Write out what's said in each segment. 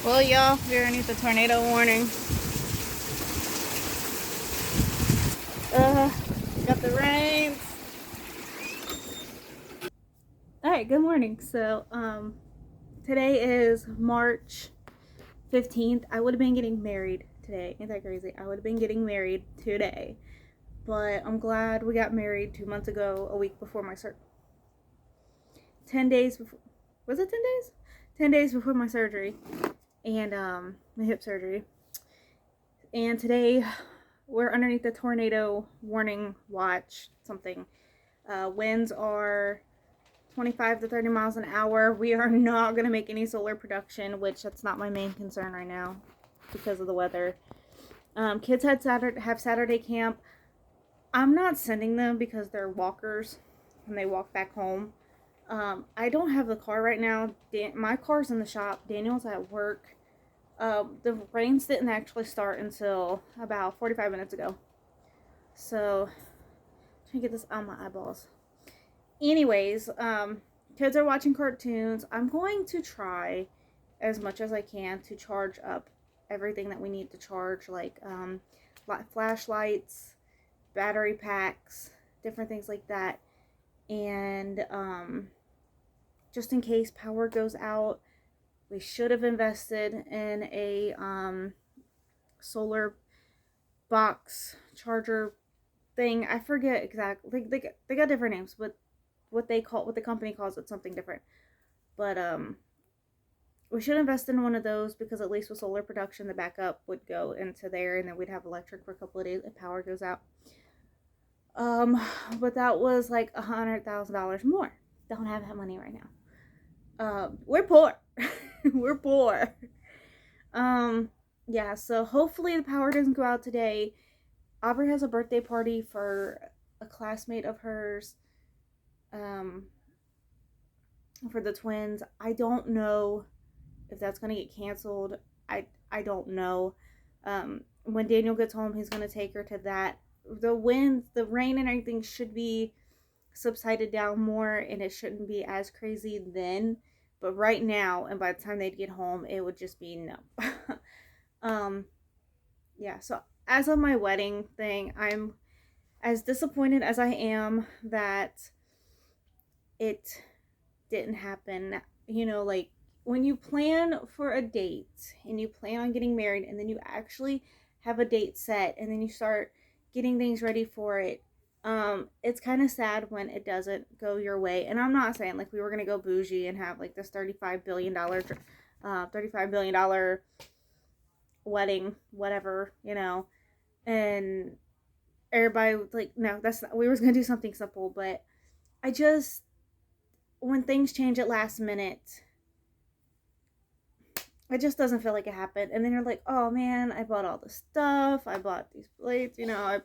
Well, y'all, we're underneath the tornado warning. Got the rains. Alright, good morning. So, today is March 15th. I would have been getting married today. Ain't that crazy? I would have been getting married today. But I'm glad we got married 2 months ago, a week before my 10 days before. Was it 10 days? 10 days before my surgery. And, my hip surgery. And today we're underneath the tornado warning watch something. Winds are 25 to 30 miles an hour. We are not going to make any solar production, which that's not my main concern right now because of the weather. Kids have Saturday camp. I'm not sending them because they're walkers and they walk back home. I don't have the car right now. My car's in the shop. Daniel's at work. The rains didn't actually start until about 45 minutes ago. So, I'm trying to get this out of my eyeballs. Anyways, kids are watching cartoons. I'm going to try as much as I can to charge up everything that we need to charge, like flashlights, battery packs, different things like that. And just in case power goes out, we should have invested in a solar box charger thing. I forget exactly. They got different names, but what the company calls it something different. But we should invest in one of those because at least with solar production, the backup would go into there, and then we'd have electric for a couple of days if power goes out. But that was like $100,000 more. Don't have that money right now. We're poor. We're poor. Yeah, so hopefully the power doesn't go out today. Aubrey has a birthday party for a classmate of hers, for the twins. I don't know if that's going to get canceled. I don't know. When Daniel gets home, he's going to take her to that. The winds, the rain and everything should be subsided down more, and it shouldn't be as crazy then. But right now, and by the time they'd get home, it would just be no. Yeah, so as of my wedding thing, I'm as disappointed as I am that it didn't happen. You know, like when you plan for a date and you plan on getting married and then you actually have a date set and then you start getting things ready for it, it's kind of sad when it doesn't go your way. And I'm not saying like we were gonna go bougie and have like this $35 billion wedding, whatever, you know, and everybody like, no, that's not, we were gonna do something simple. But I just, when things change at last minute, it just doesn't feel like it happened. And then you're like, oh man, I bought all this stuff, I bought these plates, you know,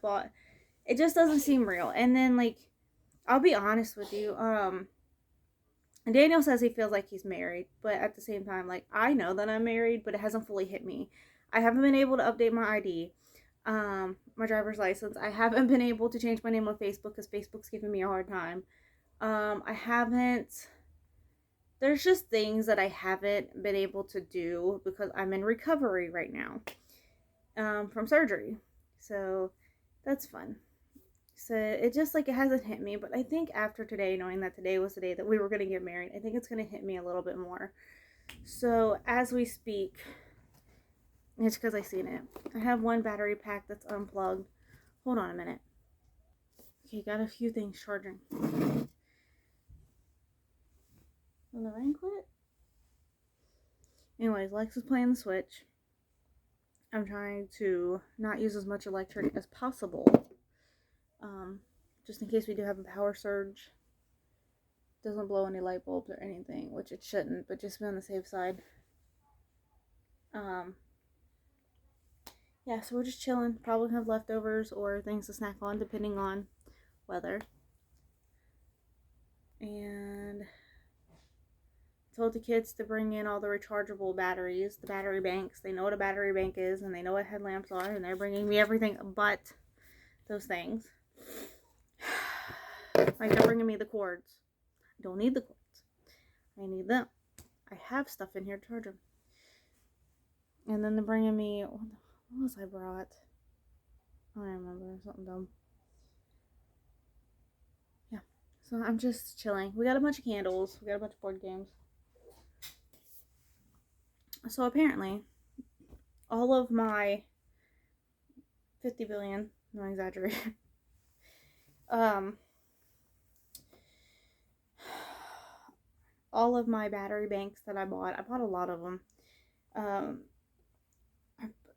it just doesn't seem real. And then like, I'll be honest with you, and Daniel says he feels like he's married, but at the same time, like, I know that I'm married, but it hasn't fully hit me. I haven't been able to update my ID, my driver's license. I haven't been able to change my name on Facebook because Facebook's giving me a hard time. I haven't, there's just things that I haven't been able to do because I'm in recovery right now, from surgery. So that's fun. So it just like, it hasn't hit me, but I think after today, knowing that today was the day that we were going to get married, I think it's going to hit me a little bit more. So as we speak, it's because I seen it. I have one battery pack that's unplugged. Hold on a minute. Okay, got a few things charging. Will the rain quit? Anyways, Lex is playing the Switch. I'm trying to not use as much electric as possible. Just in case we do have a power surge. Doesn't blow any light bulbs or anything, which it shouldn't, but just be on the safe side. Yeah, so we're just chilling. Probably have leftovers or things to snack on depending on weather. And told the kids to bring in all the rechargeable batteries, the battery banks. They know what a battery bank is and they know what headlamps are, and they're bringing me everything but those things. Like, they're bringing me the cords. I don't need the cords. I need them. I have stuff in here to charge them. And then they're bringing me, what was I brought? I don't remember, something dumb. Yeah, so I'm just chilling. We got a bunch of candles, we got a bunch of board games. So apparently, all of my 50 billion, no exaggeration, all of my battery banks that I bought a lot of them. Um,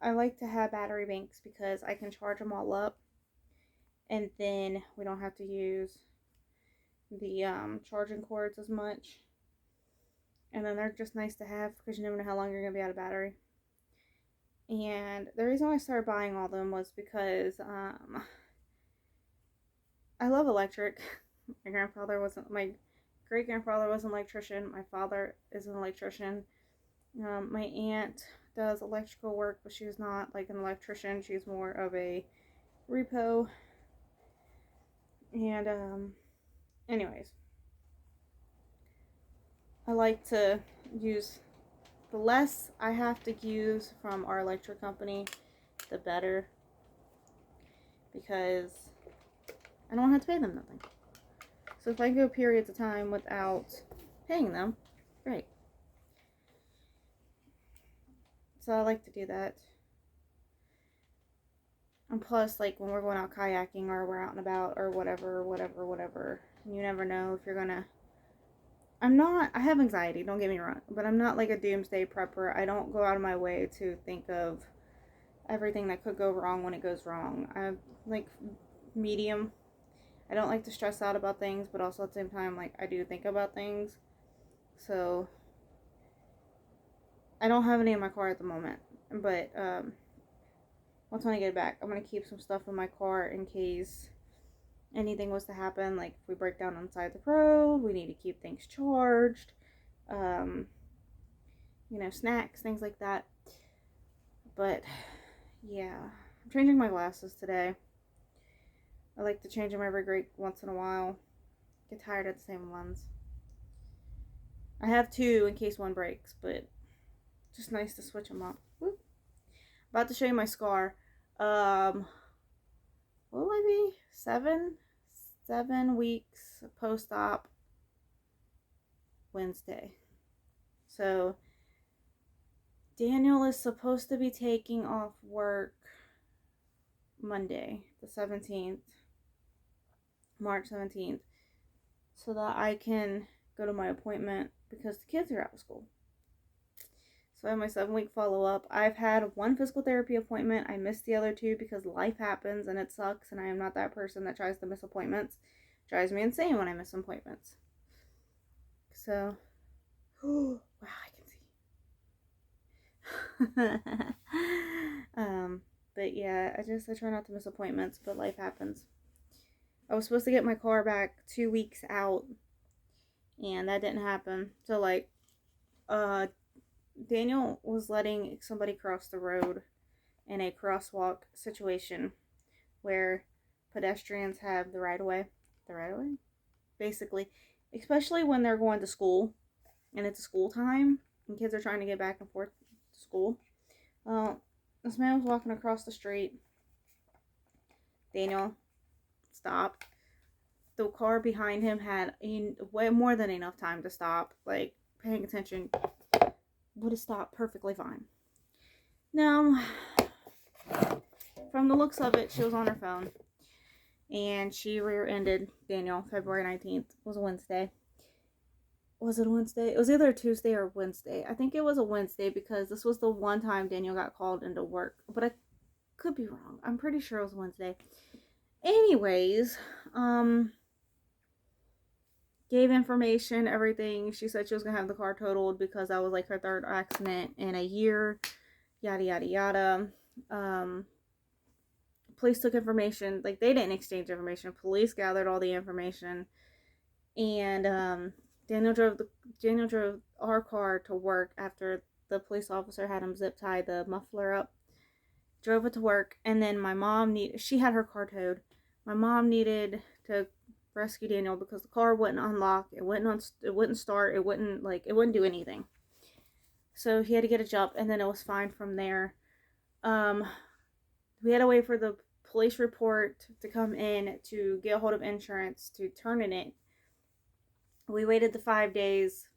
I like to have battery banks because I can charge them all up, and then we don't have to use the charging cords as much. And then they're just nice to have because you never know how long you're going to be out of battery. And the reason why I started buying all of them was because I love electric. My great grandfather was an electrician. My father is an electrician. My aunt does electrical work, but she's not like an electrician. She's more of a repo. And anyways, I like to use, the less I have to use from our electric company, the better, because I don't have to pay them nothing. So if I go periods of time without paying them, great. So I like to do that. And plus, like when we're going out kayaking or we're out and about or whatever, you never know if you're gonna. I have anxiety, don't get me wrong, but I'm not like a doomsday prepper. I don't go out of my way to think of everything that could go wrong when it goes wrong. I'm like medium. I don't like to stress out about things, but also at the same time, like I do think about things. So I don't have any in my car at the moment, but once when I get it back, I'm gonna keep some stuff in my car in case anything was to happen. Like if we break down on the side of the road, we need to keep things charged. Snacks, things like that. But yeah, I'm changing my glasses today. I like to change them every great once in a while. Get tired of the same ones. I have two in case one breaks, but just nice to switch them up. Woo. About to show you my scar. What will I be? 7 weeks post-op Wednesday. So Daniel is supposed to be taking off work Monday, the 17th, March 17th, so that I can go to my appointment because the kids are out of school. So I have my 7-week follow-up. I've had one physical therapy appointment. I missed the other two because life happens and it sucks, and I am not that person that tries to miss appointments. It drives me insane when I miss appointments. So, wow, I can see. But yeah, I try not to miss appointments, but life happens. I was supposed to get my car back 2 weeks out, and that didn't happen. So like, Daniel was letting somebody cross the road in a crosswalk situation where pedestrians have the right of way. Basically, especially when they're going to school and it's school time and kids are trying to get back and forth to school. This man was walking across the street. Daniel stopped. The car behind him had way more than enough time to stop, like paying attention. Would have stopped perfectly fine. Now, from the looks of it, she was on her phone, and she rear-ended Daniel. February 19th was a Wednesday. Was it a Wednesday? It was either a Tuesday or Wednesday. I think it was a Wednesday because this was the one time Daniel got called into work, but I could be wrong. I'm pretty sure it was Wednesday. Anyways, gave information, everything. She said she was gonna have the car totaled because that was like her third accident in a year. Yada yada yada. Police took information. Like they didn't exchange information. Police gathered all the information, and Daniel drove our car to work after the police officer had him zip tie the muffler up. Drove it to work, and then my mom she had her car towed. My mom needed to rescue Daniel because the car wouldn't unlock. It wouldn't start. It wouldn't do anything. So he had to get a jump, and then it was fine from there. Um, we had to wait for the police report to come in to get a hold of insurance to turn in it. We waited the 5 days,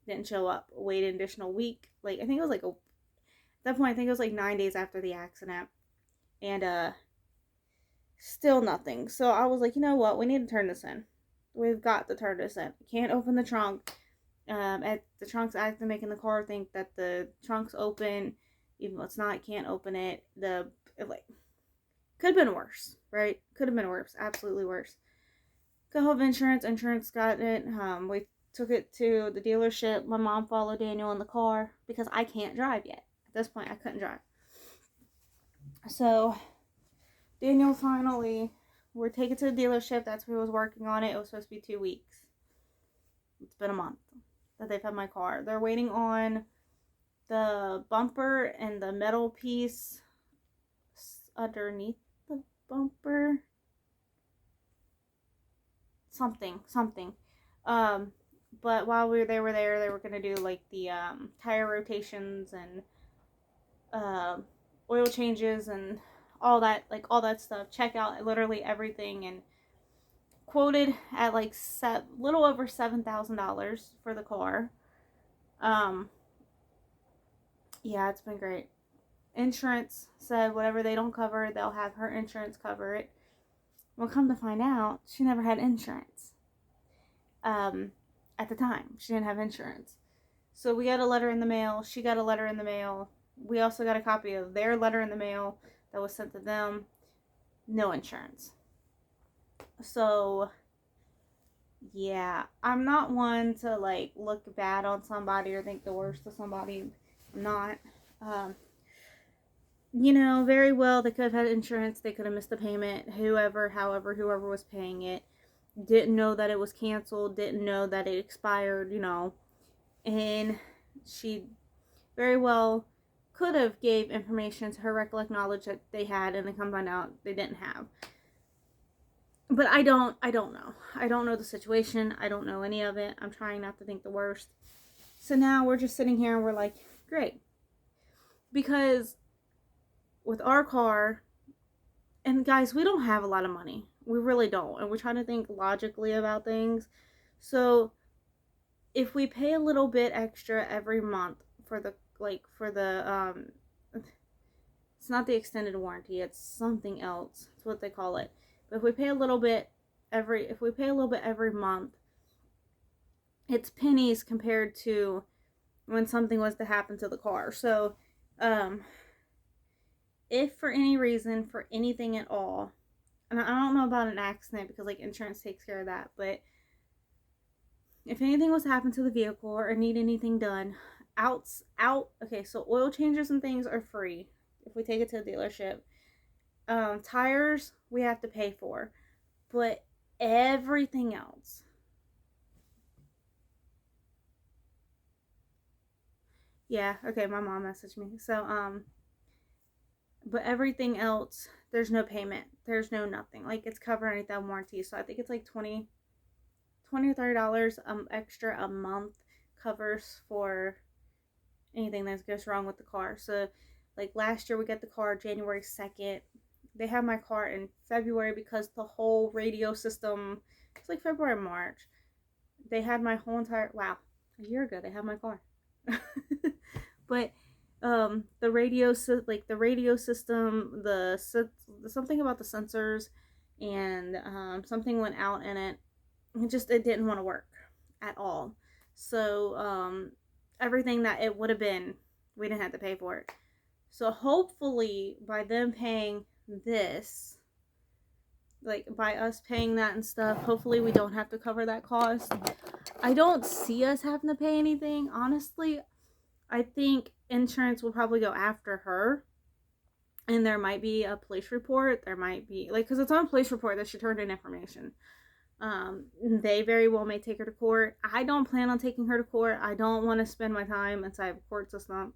didn't show up. Waited an additional week. Like, I think it was like at that point, I think it was like 9 days after the accident. And still nothing. So I was like, you know what? We need to turn this in. We've got to turn this in. Can't open the trunk. At the trunk's acting, making the car think that the trunk's open, even though it's not. Can't open it. Could have been worse, right? Could have been worse. Absolutely worse. Got hold of insurance. Insurance got it. We took it to the dealership. My mom followed Daniel in the car because I can't drive yet. At this point, I couldn't drive. So Daniel finally, we're taken to the dealership. That's who was working on it. It was supposed to be 2 weeks. It's been a month that they've had my car. They're waiting on the bumper and the metal piece underneath the bumper. Something. But while they were there, they were going to do like the tire rotations and oil changes and all that stuff. Check out literally everything, and quoted at like little over $7,000 for the car. Yeah, it's been great. Insurance said whatever they don't cover, they'll have her insurance cover it. Well, come to find out, she never had insurance. At the time, she didn't have insurance. So we got a letter in the mail. She got a letter in the mail. We also got a copy of their letter in the mail that was sent to them. No insurance. So, yeah, I'm not one to like look bad on somebody or think the worst of somebody. I'm not. Very well, they could have had insurance. They could have missed the payment. Whoever was paying it didn't know that it was canceled, didn't know that it expired, and she very well could have gave information to her recollect knowledge that they had, and then come find out they didn't have. But I don't know. I don't know the situation. I don't know any of it. I'm trying not to think the worst. So now we're just sitting here and we're like, great. Because with our car, and guys, we don't have a lot of money. We really don't. And we're trying to think logically about things. So if we pay a little bit extra every month for the it's not the extended warranty, it's something else. It's what they call it. But if we pay a little bit every month, it's pennies compared to when something was to happen to the car. So, if for any reason, for anything at all, and I don't know about an accident because like insurance takes care of that, but if anything was to happen to the vehicle or need anything done, okay, so oil changes and things are free if we take it to the dealership. Tires we have to pay for, but everything else, yeah, okay, my mom messaged me. So but everything else, there's no payment, there's no nothing, like it's covered underneath that warranty. So I think it's like $20 or $30 extra a month covers for anything that goes wrong with the car. So like last year we got the car January 2nd. They had my car in February because the whole radio system, it's like February, March. They had my whole entire, a year ago they had my car. But the radio system, something about the sensors, and something went out in it. It didn't want to work at all. So everything that it would have been, we didn't have to pay for it. So hopefully by them paying this, like by us paying that and stuff, hopefully we don't have to cover that cost. I don't see us having to pay anything, honestly. I think insurance will probably go after her, and there might be a police report. There might be, because it's on a police report that she turned in information. They very well may take her to court. I don't plan on taking her to court. I don't want to spend my time inside of a court system.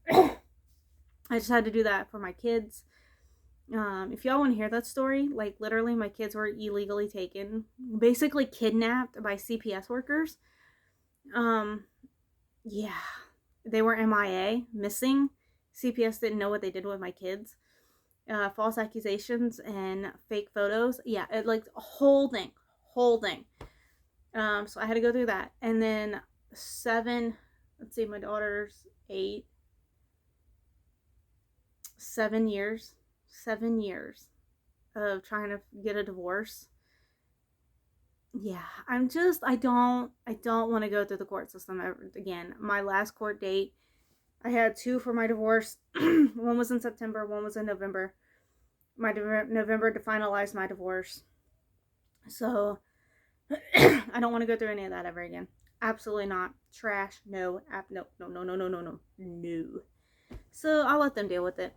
I just had to do that for my kids. If y'all want to hear that story, like literally my kids were illegally taken, basically kidnapped by CPS workers. Yeah. they were MIA, missing. CPS didn't know what they did with my kids. False accusations and fake photos. Yeah, it like a whole thing. So I had to go through that, and then 7. Let's see, my daughter's 8. 7 years. 7 years of trying to get a divorce. Yeah, I don't want to go through the court system ever again. My last court date, I had 2 for my divorce. One was in September, one was in November. November to finalize my divorce. So I don't want to go through any of that ever again. Absolutely not. Trash. No. No. So I'll let them deal with it.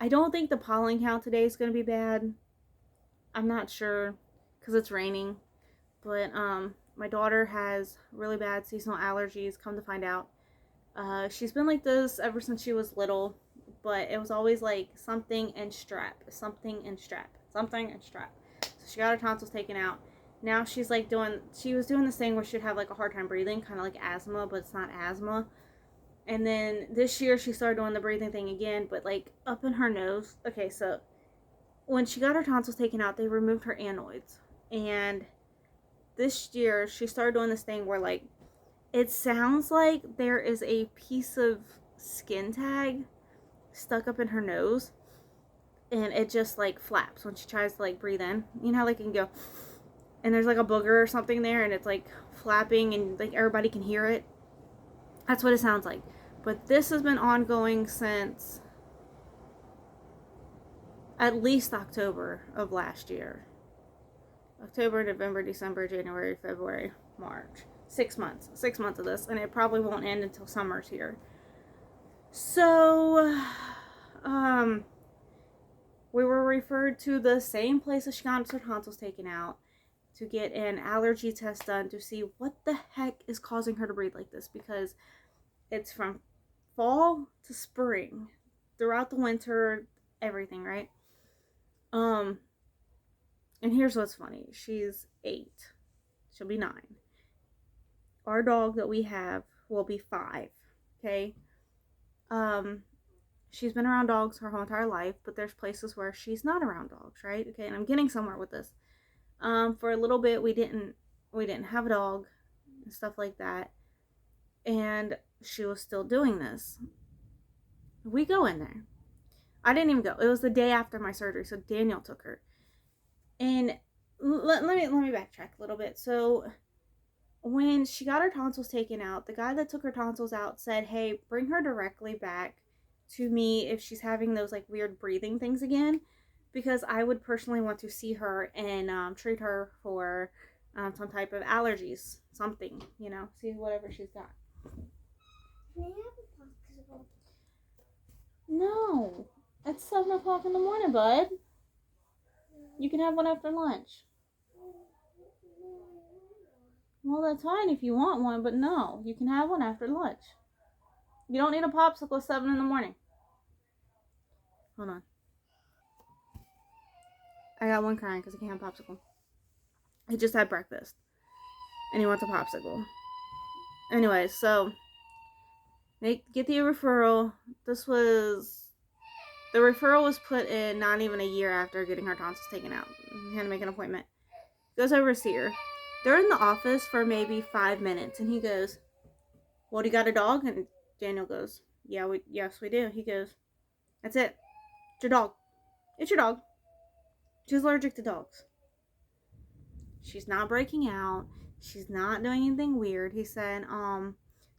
I don't think the pollen count today is going to be bad. I'm not sure because it's raining. But my daughter has really bad seasonal allergies, come to find out. She's been like this ever since she was little, but it was always like something and strep. So she got her tonsils taken out. Now she was doing this thing where she'd have like a hard time breathing, kind of like asthma, but it's not asthma. And then this year she started doing the breathing thing again, but like up in her nose. Okay, so when she got her tonsils taken out, they removed her anoids. And this year she started doing this thing where like it sounds like there is a piece of skin tag stuck up in her nose, and it just like flaps when she tries to like breathe in. You know how like you can go and there's like a booger or something there, and it's like flapping and like everybody can hear it. That's what it sounds like. But this has been ongoing since at least October of last year. October, November, December, January, February, March. 6 months. 6 months of this, and it probably won't end until summer's here. So, we were referred to the same place that she got her tonsils taken out to get an allergy test done to see what the heck is causing her to breathe like this, because it's from fall to spring, throughout the winter, everything, right? And here's what's funny. She's 8. She'll be 9. Our dog that we have will be 5. Okay? She's been around dogs her whole entire life, but there's places where she's not around dogs, right? Okay, and I'm getting somewhere with this. For a little bit we didn't have a dog and stuff like that. And she was still doing this. We go in there. I didn't even go. It was the day after my surgery, so Daniel took her. And let me backtrack a little bit. So when she got her tonsils taken out, the guy that took her tonsils out said, "Hey, bring her directly back to me if she's having those like weird breathing things again, because I would personally want to see her and treat her for some type of allergies, something, see whatever she's got." May I have a popsicle? No, it's 7 o'clock in the morning, bud. You can have one after lunch. Well, that's fine if you want one, but no, you can have one after lunch. You don't need a popsicle at 7 in the morning. Hold on. I got one crying because he can't have a popsicle. He just had breakfast, and he wants a popsicle. Anyways, so get the referral. The referral was put in not even a year after getting her tonsils taken out. He had to make an appointment. Goes over to see her. They're in the office for maybe 5 minutes, and he goes, "Well, do you got a dog?" And Daniel goes, "Yes, we do." He goes, "That's it. It's your dog. It's your dog. She's allergic to dogs. She's not breaking out. She's not doing anything weird." He said,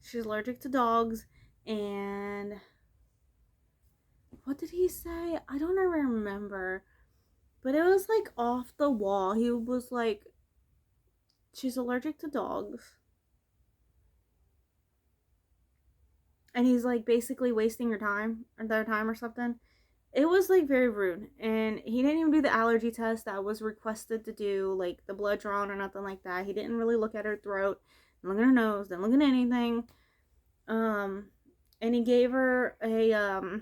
she's allergic to dogs, and what did he say? I don't even remember. But it was like off the wall. He was like, she's allergic to dogs. And he's like basically wasting their time or something. It was like very rude. And he didn't even do the allergy test that was requested to do, like the blood drawn or nothing like that. He didn't really look at her throat, look at her nose, didn't look at anything. And he gave her a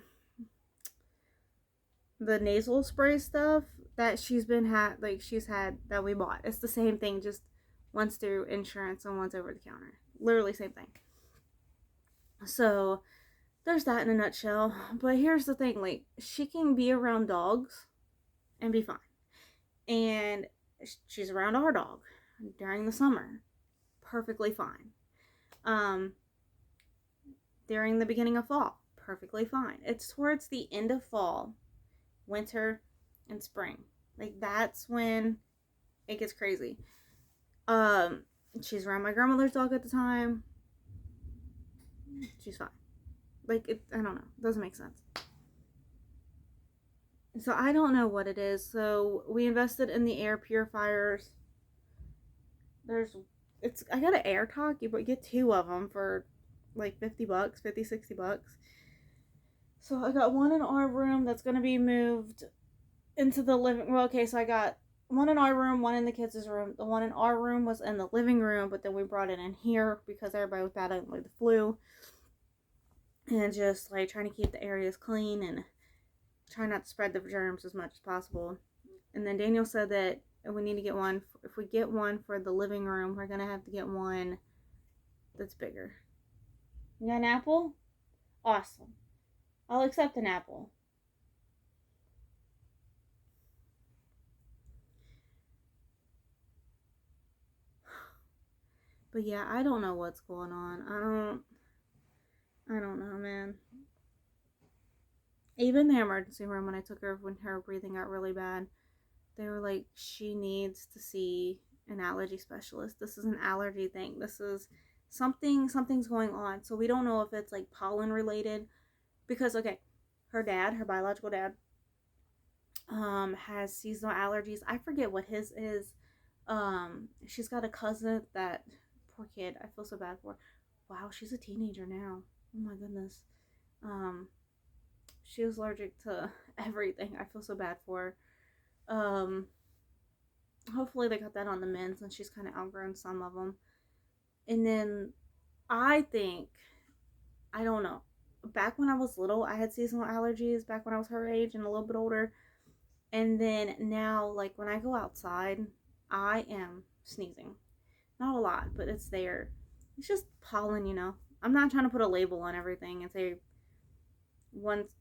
the nasal spray stuff that she's had that we bought. It's the same thing, just one's through insurance and one's over the counter. Literally same thing. So there's that in a nutshell. But here's the thing, like, she can be around dogs and be fine. And she's around our dog during the summer. Perfectly fine. During the beginning of fall, perfectly fine. It's towards the end of fall, winter, and spring. Like, that's when it gets crazy. She's around my grandmother's dog at the time. She's fine. Like, I don't know. It doesn't make sense. So I don't know what it is. So we invested in the air purifiers. I got an AirTalk. You get 2 of them for like $50, 50, $60. So I got one in our room that's going to be moved into the living. Well, okay, so I got one in our room, one in the kids' room. The one in our room was in the living room, but then we brought it in here because everybody was battling with the flu. And just like trying to keep the areas clean and try not to spread the germs as much as possible. And then Daniel said that we need to get one. If we get one for the living room, we're going to have to get one that's bigger. You got an apple? Awesome. I'll accept an apple. But yeah, I don't know what's going on. I don't know, man. Even the emergency room, when I took her, when her breathing got really bad, they were like, she needs to see an allergy specialist. This is an allergy thing. This is something's going on. So we don't know if it's like pollen related, because okay, her biological dad, has seasonal allergies. I forget what his is. She's got a cousin that, poor kid, I feel so bad for. Wow, she's a teenager now. Oh my goodness. She was allergic to everything. I feel so bad for her. Hopefully they got that on the mend, and she's kind of outgrown some of them. And then I don't know. Back when I was little, I had seasonal allergies. Back when I was her age and a little bit older. And then now, like, when I go outside, I am sneezing. Not a lot, but it's there. It's just pollen, you know. I'm not trying to put a label on everything and say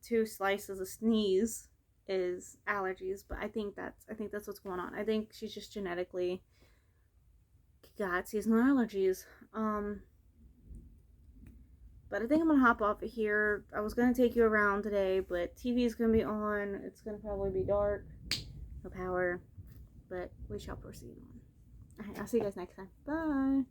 2 slices of sneeze is allergies, but I think that's what's going on. I think she's just genetically got seasonal allergies. But I think I'm gonna hop off of here. I was gonna take you around today, but TV is gonna be on. It's gonna probably be dark, no power, but we shall proceed on. Alright, I'll see you guys next time. Bye.